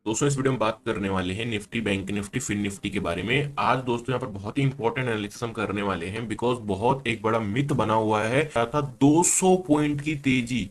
दोस्तों इस वीडियो में बात करने वाले हैं Nifty, bank Nifty, fin Nifty के बारे में। आज दोस्तों यहाँ पर बहुत ही इंपॉर्टेंट एनालिसिस हम करने वाले हैं, बिकॉज बहुत एक बड़ा मिथ बना हुआ है। क्या था? 200 पॉइंट की तेजी।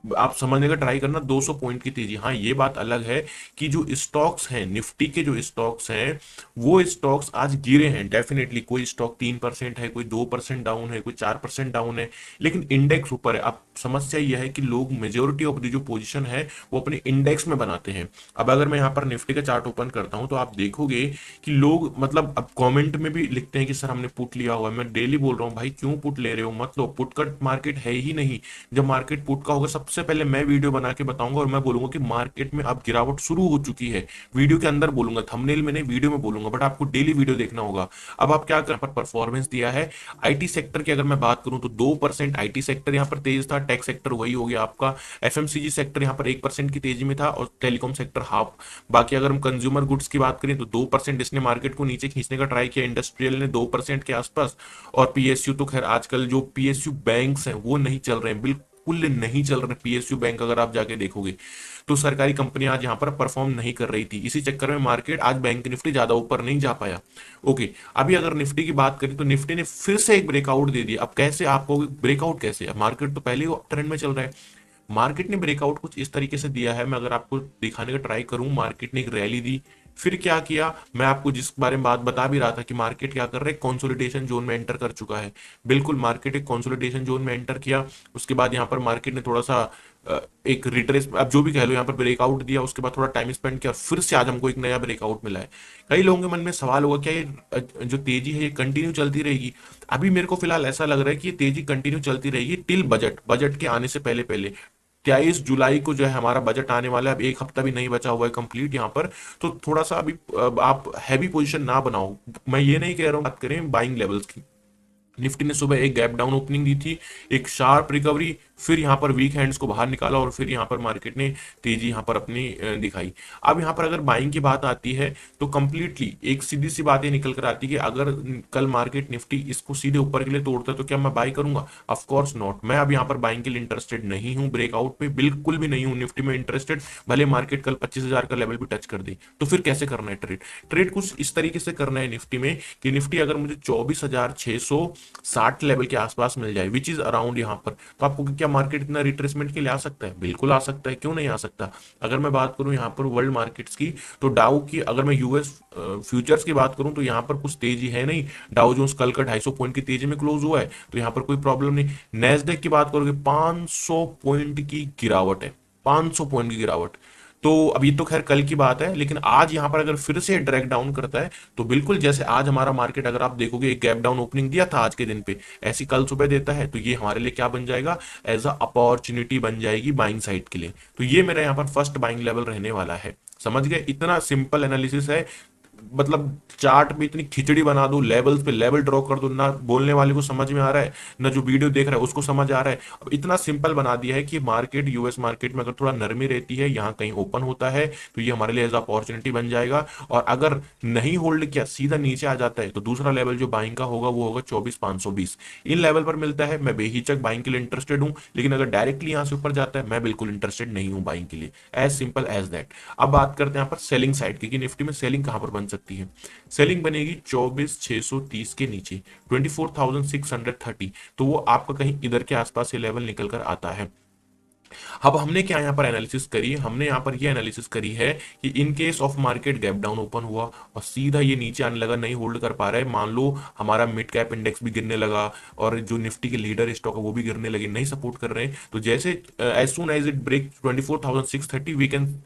आप समझने का ट्राई करना, 200 पॉइंट की तेजी। हाँ, ये बात अलग है कि जो स्टॉक्स हैं, निफ्टी के जो स्टॉक्स हैं, वो स्टॉक्स आज गिरे हैं। डेफिनेटली कोई स्टॉक 3% है, कोई 2% डाउन है, कोई 4% डाउन है, लेकिन इंडेक्स ऊपर है। अब समस्या यह है कि लोग मेजोरिटी ऑफ द जो पोजीशन है वो अपने इंडेक्स में बनाते हैं। अब अगर मैं यहाँ पर निफ्टी का चार्ट ओपन करता हूं तो आप देखोगे कि लोग मतलब अब कमेंट में भी लिखते हैं कि सर हमने पुट लिया हुआ है। मैं डेली बोल रहा हूँ, भाई क्यों पुट ले रहे हो? मत लो, पुट का मार्केट है ही नहीं। जब मार्केट पुट का होगा सबसे पहले मैं वीडियो बना के बताऊंगा और मैं बोलूंगा कि मार्केट में अब गिरावट शुरू हो चुकी है। वीडियो के अंदर बोलूंगा, थंबनेल में नहीं, वीडियो में बोलूंगा, बट आपको डेली वीडियो देखना होगा। अब आप क्या कर पर परफॉर्मेंस दिया है आईटी सेक्टर की अगर मैं बात करूं तो 2% आईटी सेक्टर यहाँ पर तेज था। टेक सेक्टर वही हो गया आपका। एफएमसीजी सेक्टर यहाँ पर 1% की तेजी में था और टेलीकॉम सेक्टर हाफ। बाकी अगर हम कंज्यूमर गुड्स की बात करें तो 2% इसने मार्केट को नीचे खींचने का ट्राई किया। इंडस्ट्रियल ने 2% के आसपास। और पीएसयू तो खैर आजकल जो पीएसयू बैंक्स हैं वो नहीं चल रहे हैं, बिल्कुल नहीं चल रहे। पीएसयू बैंक अगर आप जाके देखोगे तो सरकारी कंपनी आज यहाँ पर परफॉर्म नहीं कर रही थी। इसी चक्कर में मार्केट आज बैंक निफ्टी ज्यादा ऊपर नहीं जा पाया। ओके, अभी अगर निफ्टी की बात करें तो निफ्टी ने फिर से एक ब्रेकआउट दे दिया। अब कैसे आपको ब्रेकआउट कैसे? अब मार्केट तो पहले ही ट्रेंड में चल रहा है। मार्केट ने ब्रेकआउट कुछ इस तरीके से दिया है, मैं अगर आपको दिखाने का ट्राई करूं, मार्केट ने एक रैली दी। फिर क्या किया? मैं आपको जिस बारे में बात बता भी रहा था कि मार्केट क्या कर रहा है, कंसोलिडेशन जोन में एंटर कर चुका है। बिल्कुल मार्केट एक कंसोलिडेशन जोन में एंटर किया। उसके बाद यहाँ पर मार्केट ने थोड़ा सा एक रिट्रेस, अब जो भी कह लो, यहाँ पर ब्रेकआउट दिया। उसके बाद थोड़ा टाइम स्पेंड किया, फिर से आज हमको एक नया ब्रेकआउट मिला है। कई लोगों के मन में सवाल होगा, क्या ये जो तेजी है ये कंटिन्यू चलती रहेगी? अभी मेरे को फिलहाल ऐसा लग रहा है कि ये तेजी कंटिन्यू चलती रहेगी टिल बजट के आने से पहले पहले। 23 जुलाई को जो है हमारा बजट आने वाला है। अब एक हफ्ता भी नहीं बचा हुआ है कंप्लीट यहाँ पर। तो थोड़ा सा अभी आप हैवी पोजीशन ना बनाओ। मैं ये नहीं कह रहा हूँ, बात करें बाइंग लेवल्स की। निफ्टी ने सुबह एक गैप डाउन ओपनिंग दी थी, एक शार्प रिकवरी, फिर यहाँ पर वीक हैंड्स को बाहर निकाला और फिर यहाँ पर मार्केट ने तेजी यहाँ पर अपनी दिखाई। अब यहाँ पर अगर बाइंग की बात आती है तो कंप्लीटली एक सीधी सी बात ये निकल कर आती है कि अगर कल मार्केट निफ्टी इसको सीधे ऊपर के लिए तोड़ता है तो क्या मैं बाई करूंगा? Of course not. मैं अब यहाँ पर बाइंग के लिए इंटरेस्टेड नहीं हूँ, ब्रेकआउट पे बिल्कुल भी नहीं हूँ निफ्टी में इंटरेस्टेड। भले मार्केट कल 25,000 का लेवल भी टच कर दे। तो फिर कैसे करना है ट्रेड? ट्रेड कुछ इस तरीके से करना है निफ्टी में कि निफ्टी अगर मुझे 24,660 लेवल के आसपास मिल जाए, विच इज अराउंड यहाँ पर, तो आपको क्या मार्केट इतना रिट्रेसमेंट के लिए आ सकता है? बिल्कुल आ सकता है, क्यों नहीं आ सकता। अगर मैं बात करूं यहाँ पर वर्ल्ड मार्केट्स की तो डाउ की, अगर मैं यूएस फ्यूचर्स की बात करूं तो यहाँ पर कुछ तेजी है नहीं। डाउ जोन्स कल का 250 पॉइंट की तेजी में क्लोज हुआ है, तो यहाँ पर कोई प्रॉब्लम नहीं। नेस्डेक की बात करोगे 500 पॉइंट की गिरावट है, 500 पॉइंट की गिरावट। तो अब ये तो खैर कल की बात है, लेकिन आज यहां पर अगर फिर से ड्रैग डाउन करता है तो बिल्कुल जैसे आज हमारा मार्केट, अगर आप देखोगे, एक गैप डाउन ओपनिंग दिया था आज के दिन पे, ऐसी कल सुबह देता है तो ये हमारे लिए क्या बन जाएगा? एज अ अपॉर्चुनिटी बन जाएगी बाइंग साइड के लिए। तो ये मेरा यहाँ पर फर्स्ट बाइंग लेवल रहने वाला है। समझ गए? इतना सिंपल एनालिसिस है। मतलब चार्ट में इतनी खिचड़ी बना दो, लेवल्स पे लेवल ड्रॉ कर दो, ना बोलने वाले को समझ में आ रहा है, ना जो वीडियो देख रहा है उसको समझ आ रहा है। अब इतना सिंपल बना दिया है कि मार्केट, यूएस मार्केट में अगर थोड़ा नरमी रहती है, यहाँ कहीं ओपन होता है तो ये हमारे लिए एज अपॉर्चुनिटी बन जाएगा। और अगर नहीं होल्ड किया, सीधा नीचे आ जाता है, तो दूसरा लेवल जो बाइंग का होगा वो होगा 24,520। इन लेवल पर मिलता है, मैं बेहिचक बाइंग के लिए इंटरेस्टेड हूँ। लेकिन अगर डायरेक्टली यहाँ से ऊपर जाता है, मैं बिल्कुल इंटरेस्टेड नहीं हूँ बाइंग के लिए। As simple as that. अब बात करते हैं यहाँ पर सेलिंग साइड की, कि निफ्टी में सेलिंग कहां पर बन सकती है। सेलिंग बनेगी 24,630 के नीचे, 24,630। तो वो आपका कहीं इधर के आसपास ये लेवल निकल कर आता है। अब हमने क्या यहाँ पर एनालिसिस करी? हमने यहाँ पर ये एनालिसिस करी है कि in case of market gap down open हुआ और सीधा ये नीचे आने लगा, नहीं होल्ड कर पा रहा है, मान लो हमारा मिड कैप इंडेक्स भी गिरने लगा और जो निफ्टी के लीडर स्टॉक है वो भी गिरने लगे, नहीं सपोर्ट कर रहे हैं, तो जैसे as soon as it break 24,630, we can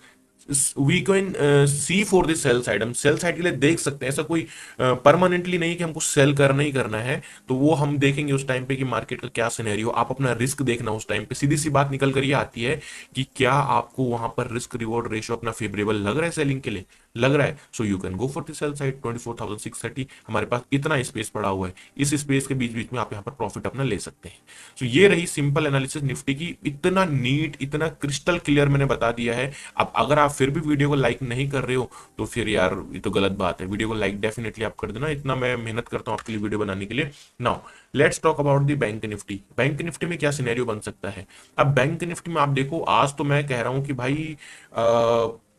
see for this sell side. हम सेल साइड के लिए देख सकते हैं। ऐसा कोई परमानेंटली नहीं कि हमको सेल करना ही करना है। तो वो हम देखेंगे उस टाइम पे कि मार्केट का क्या सिनेरियो। आप अपना रिस्क देखना उस टाइम पे। सीधी सी बात निकल कर ये आती है कि क्या आपको वहां पर रिस्क रिवॉर्ड रेशियो अपना फेवरेबल लग रहा है सेलिंग के लिए? लग रहा है, so you can go for the sell side 24,630। हमारे पास इतना स्पेस पड़ा हुआ है, इस स्पेस के बीच बीच में आप यहाँ पर प्रॉफिट अपना ले सकते हैं। तो ये रही सिंपल एनालिसिस निफ्टी की। इतना नीट, इतना क्रिस्टल क्लियर मैंने बता दिया है। अब अगर आप फिर भी वीडियो को लाइक नहीं कर रहे हो तो फिर यार ये तो गलत बात है। वीडियो को लाइक डेफिनेटली आप कर देना, इतना मैं मेहनत करता हूँ आपके लिए वीडियो बनाने के लिए। Now let's talk about the bank Nifty. Bank Nifty में क्या सिनेरियो बन सकता है? अब बैंक निफ्टी में आप देखो, आज तो मैं कह रहा हूं कि भाई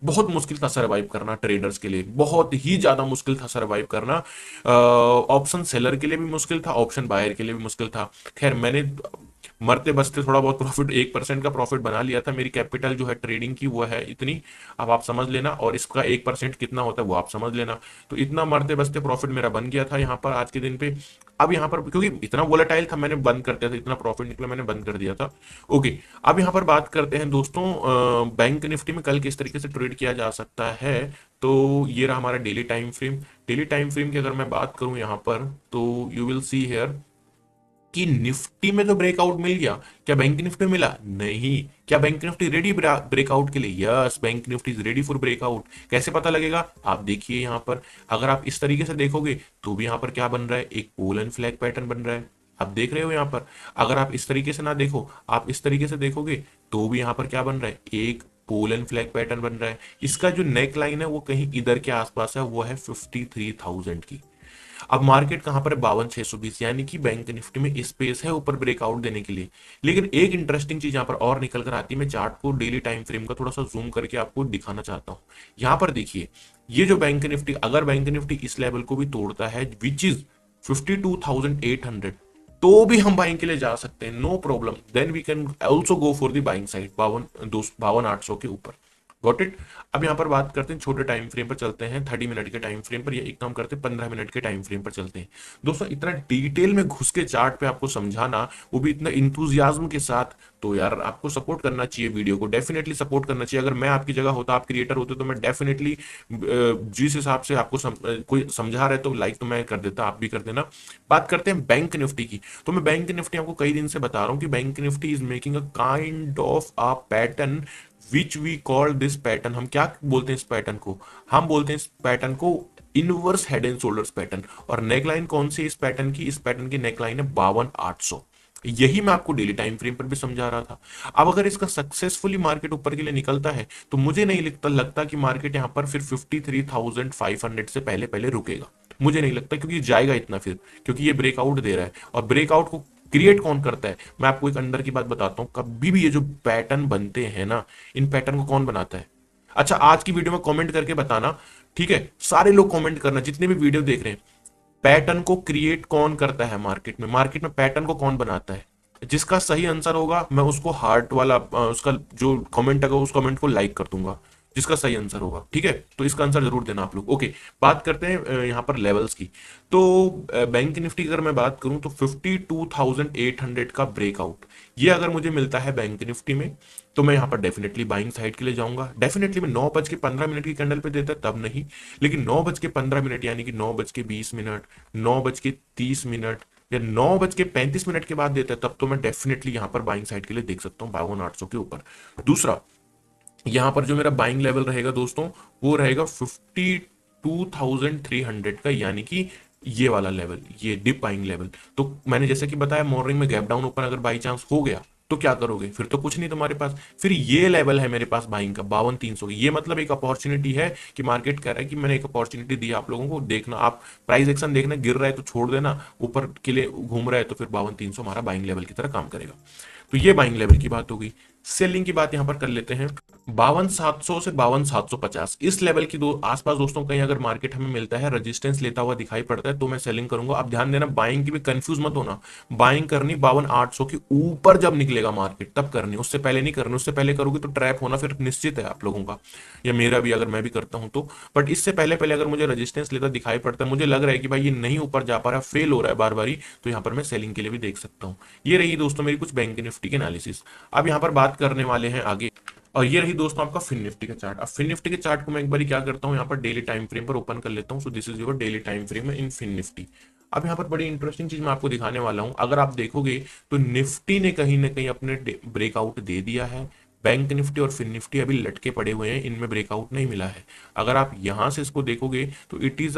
बहुत मुश्किल था सरवाइव करना, ट्रेडर्स के लिए बहुत ही ज्यादा मुश्किल था सरवाइव करना। ऑप्शन सेलर के लिए भी मुश्किल था, ऑप्शन बायर के लिए भी मुश्किल था। खैर मैंने मरते बसते थोड़ा बहुत प्रॉफिट, 1% का प्रॉफिट बना लिया था। मेरी कैपिटल जो है ट्रेडिंग की वो है इतनी, अब आप समझ लेना, और इसका 1% कितना होता है वो आप समझ लेना। तो इतना मरते बसते प्रॉफिट मेरा बन गया था यहाँ पर आज के दिन पे। अब यहाँ पर क्योंकि इतना वोलेटाइल था, मैंने बंद कर दिया था, इतना प्रॉफिट निकला मैंने बंद कर दिया था। ओके, अब यहाँ पर बात करते हैं दोस्तों बैंक निफ्टी में कल किस तरीके से ट्रेड किया जा सकता है। तो ये रहा हमारा daily time frame. Daily time frame की अगर मैं बात करूं यहाँ पर, तो यू विल सी हेयर कि निफ्टी में तो ब्रेकआउट मिल गया, क्या बैंक निफ्टी में मिला? नहीं। क्या बैंक निफ्टी रेडी ब्रेकआउट के लिए? Yes, bank Nifty is ready for breakout. कैसे पता लगेगा? आप देखिए यहाँ पर, अगर आप इस तरीके से देखोगे तो भी यहाँ पर क्या बन रहा है, एक पोल एंड फ्लैग पैटर्न बन रहा है, आप देख रहे हो यहाँ पर। अगर आप इस तरीके से ना देखो, आप इस तरीके से देखोगे, तो भी यहाँ पर क्या बन रहा है, एक पोल एंड फ्लैग पैटर्न बन रहा है। इसका जो नेक लाइन है वो कहीं इधर के आसपास है, वो है 53,000 की। अब मार्केट कहां पर है, 52,620, यानी कि बैंक निफ्टी में स्पेस है ऊपर ब्रेकआउट देने के लिए। लेकिन एक इंटरेस्टिंग चीज यहां पर और निकल कर आती है, मैं चार्ट को डेली टाइम फ्रेम का थोड़ा सा जूम करके आपको दिखाना चाहता हूं। यहां पर देखिए, ये जो बैंक निफ्टी, अगर बैंक निफ्टी इस लेवल को भी तोड़ता है विच इज 52,800, तो भी हम बाइंग के लिए जा सकते हैं, no problem. Then we can also go for the buying side 52,800 के ऊपर। Got it. अब यहाँ पर बात करते हैं छोटे टाइम फ्रेम पर चलते हैं, 30 मिनट के टाइम फ्रेम पर, या एक काम करते हैं 15 मिनट के टाइम फ्रेम पर चलते हैं। दोस्तों इतना डिटेल में घुस के चार्ट पे आपको समझाना, वो भी इतना इंथुजियाज्म के साथ, तो यार आपको सपोर्ट करना चाहिए, वीडियो को डेफिनेटली सपोर्ट करना चाहिए। अगर मैं आपकी जगह होता, आप क्रिएटर होते, तो मैं डेफिनेटली जिस हिसाब से आपको कोई समझा रहा है तो लाइक तो मैं कर देता, आप भी कर देना। बात करते हैं बैंक निफ्टी की। तो मैं बैंक निफ्टी आपको कई दिन से बता रहा हूँ कि bank Nifty is making a kind of a pattern which we call this pattern. हम क्या बोलते हैं इस पैटर्न को? हम बोलते हैं इस पैटर्न को inverse head and shoulders pattern. और नेकलाइन कौन सी इस पैटर्न की? इस पैटर्न की नेकलाइन है 52,800। यही मैं आपको डेली टाइम फ्रेम पर भी समझा रहा था। अब अगर इसका सक्सेसफुली मार्केट ऊपर के लिए निकलता है, तो मुझे नहीं लगता कि मार्केट यहां पर फिर 53,500 से पहले पहले रुकेगा। मुझे नहीं लगता, क्योंकि जाएगा इतना फिर, क्योंकि ये ब्रेकआउट दे रहा है। और ब्रेकआउट को क्रिएट कौन करता है? मैं आपको एक अंदर की बात बताता हूं, कभी भी ये जो पैटर्न बनते हैं ना, इन पैटर्न को कौन बनाता है? अच्छा, आज की वीडियो में कमेंट करके बताना, ठीक है? सारे लोग कमेंट करना जितने भी वीडियो देख रहे हैं, पैटर्न को क्रिएट कौन करता है मार्केट में? मार्केट में पैटर्न को कौन बनाता है? जिसका सही आंसर होगा, मैं उसको हार्ट वाला उसका जो कमेंट है उस कमेंट को लाइक कर दूंगा, जिसका सही आंसर होगा, ठीक है? तो इसका आंसर जरूर देना आप लोग। ओके, बात करते हैं यहाँ पर लेवल्स की। तो बैंक निफ्टी की अगर मैं बात करूं, तो 52,800 का ब्रेकआउट, ये अगर मुझे मिलता है बैंक निफ्टी में, तो मैं यहाँ पर डेफिनेटली बाइंग साइड के लिए जाऊंगा। डेफिनेटली मैं 9:15 की कैंडल पे देता तब नहीं, लेकिन 9:15 यानी कि 9:20, 9:30 या 9:35 के बाद देता है, तब तो मैं डेफिनेटली यहाँ पर बाइंग साइड के लिए देख सकता हूँ 52,800 के ऊपर। दूसरा, यहां पर जो मेरा बाइंग लेवल रहेगा दोस्तों, वो रहेगा 52,300 का, यानी कि ये वाला लेवल, ये डिप बाइंग लेवल। तो मैंने जैसे कि बताया, मॉर्निंग में गैप डाउन ओपन अगर बाई चांस हो गया, तो क्या करोगे? फिर तो कुछ नहीं तुम्हारे पास। फिर ये लेवल है मेरे पास बाइंग का 52,300 की। ये मतलब एक अपॉर्चुनिटी है कि मार्केट कह रहा है कि मैंने एक अपॉर्चुनिटी दी आप लोगों को, देखना आप प्राइस एक्शन देखना, गिर रहा है तो छोड़ देना, ऊपर के लिए घूम रहा है तो फिर 52,300 हमारा बाइंग लेवल की तरह काम करेगा। तो ये बाइंग लेवल की बात होगी। सेलिंग की बात यहां पर कर लेते हैं। 52,700 से 52,750 इस लेवल की दो आसपास दोस्तों, कहीं अगर मार्केट हमें मिलता है, रेजिस्टेंस लेता हुआ दिखाई पड़ता है, तो मैं सेलिंग करूंगा। अब ध्यान देना, बाइंग की भी कंफ्यूज मत होना। बाइंग करनी 52,800 के ऊपर जब निकलेगा मार्केट तब करनी, उससे पहले नहीं करनी। उससे पहले करोगे तो ट्रैप होना फिर निश्चित है आप लोगों का, या मेरा भी, अगर मैं भी करता हूं तो। बट इससे पहले पहले अगर मुझे रेजिस्टेंस लेता दिखाई पड़ता है, मुझे लग रहा है कि भाई ये नहीं ऊपर जा पा रहा, फेल हो रहा है बार बार, तो यहाँ पर मैं सेलिंग के लिए भी देख सकता हूँ। ये रही दोस्तों मेरी कुछ बैंक निफ्टी के एनालिसिस। अब यहाँ पर बात करने वाले हैं आगे, और ये रही दोस्तों आपका फिन निफ्टी का चार्ट। अब फिन निफ्टी के चार्ट को मैं एक बार क्या करता हूँ, यहाँ पर डेली टाइम फ्रेम पर ओपन कर लेता हूँ। So this is your daily time frame in fin Nifty. अब यहाँ पर बड़ी इंटरेस्टिंग चीज मैं आपको दिखाने वाला हूँ। अगर आप देखोगे तो निफ्टी ने कहीं ना कहीं अपने ब्रेकआउट दे दिया है। बैंक निफ्टी और फिन निफ्टी अभी लटके पड़े हुए हैं, इनमें ब्रेकआउट नहीं मिला है। अगर आप यहां से इसको देखोगे तो इट इज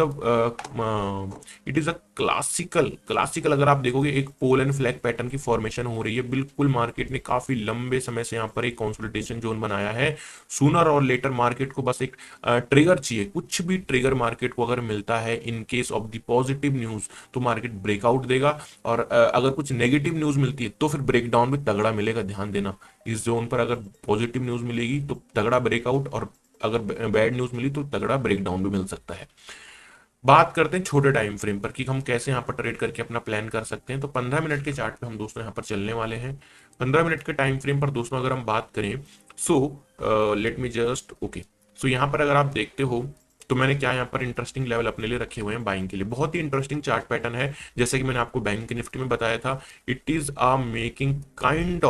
अ क्लासिकल अगर आप देखोगे, एक पोल एंड फ्लैग पैटर्न की फॉर्मेशन हो रही है। बिल्कुल मार्केट ने काफी लंबे समय से यहाँ पर एक कंसोलिडेशन जोन बनाया है। सूनर और लेटर मार्केट को बस एक ट्रिगर चाहिए, कुछ भी ट्रिगर मार्केट को अगर मिलता है in case of the positive news, तो मार्केट ब्रेकआउट देगा। और अगर कुछ नेगेटिव न्यूज मिलती है तो फिर ब्रेकडाउन भी तगड़ा मिलेगा। ध्यान देना, इस जोन पर अगर पॉजिटिव न्यूज मिलेगी तो तगड़ा ब्रेकआउट, और अगर बैड न्यूज मिली तो तगड़ा ब्रेकडाउन भी मिल सकता है। बात करते हैं छोटे टाइम फ्रेम पर कि हम कैसे यहाँ पर ट्रेड करके अपना प्लान कर सकते हैं। तो 15 मिनट के चार्ट पे हम दोस्तों यहाँ पर चलने वाले हैं। 15 मिनट के टाइम फ्रेम पर दोस्तों अगर हम बात करें, so let me just okay. So यहाँ पर अगर आप देखते हो तो मैंने क्या यहाँ पर इंटरेस्टिंग लेवल अपने लिए रखे हुए हैं बाइंग के लिए। बहुत ही इंटरेस्टिंग चार्ट पैटर्न है, जैसे कि मैंने आपको बैंक निफ्टी में बताया था। It is a making kind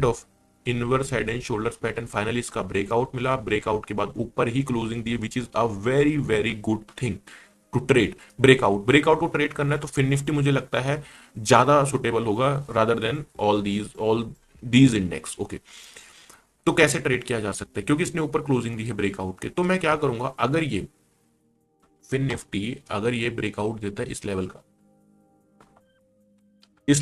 of inverse head and shoulders pattern. Finally इसका ब्रेकआउट मिला, ब्रेकआउट के बाद ऊपर ही क्लोजिंग दी, which is a very very good thing to trade. Breakout को ट्रेड करना है तो फिन निफ्टी मुझे लगता है ज्यादा सुटेबल होगा rather than all these index. Okay, तो कैसे ट्रेड किया जा सकता है, क्योंकि इसने ऊपर क्लोजिंग दी है ब्रेकआउट के। तो मैं क्या करूंगा, अगर ये फिन निफ्टी अगर ये ब्रेकआउट देता है इस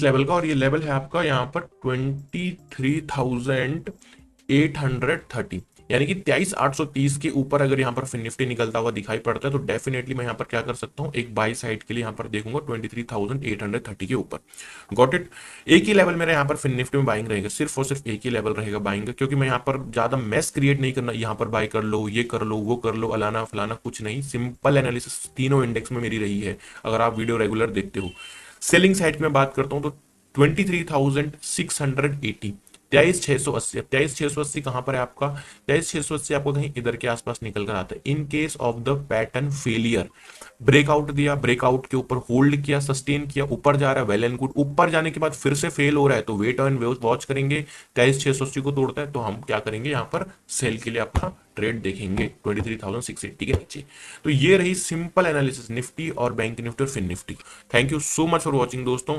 लेवल का और ये लेवल है आपका यहाँ पर 23,830, यानी कि 23,830 के ऊपर अगर यहाँ पर फिन निफ्टी निकलता हुआ दिखाई पड़ता है तो डेफिनेटली मैं यहाँ पर क्या कर सकता हूँ, एक बाई साइड के लिए यहाँ पर देखूंगा 23,830 के ऊपर। Got it. एक ही लेवल मेरा यहाँ पर फिन निफ्टी में बाइंग रहेगा, सिर्फ और सिर्फ एक ही लेवल रहेगा बाइंग का, क्योंकि मैं यहाँ पर ज्यादा मैस क्रिएट नहीं करना, यहाँ पर बाई कर लो, ये कर लो, वो कर लो, अलाना फलाना कुछ नहीं। सिंपल एनालिसिस तीनों इंडेक्स में मेरी रही है, अगर आप वीडियो रेगुलर देखते हो। सेलिंग साइड की मैं बात करता हूं तो 23,680, 23,680, 23,680 कहां पर है आपका, 23,680 आपको कहीं इधर के आसपास निकल कर आता है। In case of the pattern failure, breakout दिया, ब्रेकआउट के ऊपर होल्ड किया, सस्टेन किया, ऊपर जा रहा है, वेल एंड गुड। ऊपर जाने के बाद फिर से फेल हो रहा है तो वेट एंड वॉच करेंगे। 23,680 को तोड़ता है तो हम क्या करेंगे, यहाँ पर सेल के लिए अपना ट्रेड देखेंगे 23,680 के नीचे। तो ये रही सिंपल एनालिसिस निफ्टी और बैंक निफ्टी और fin Nifty. Thank you so much for watching दोस्तों।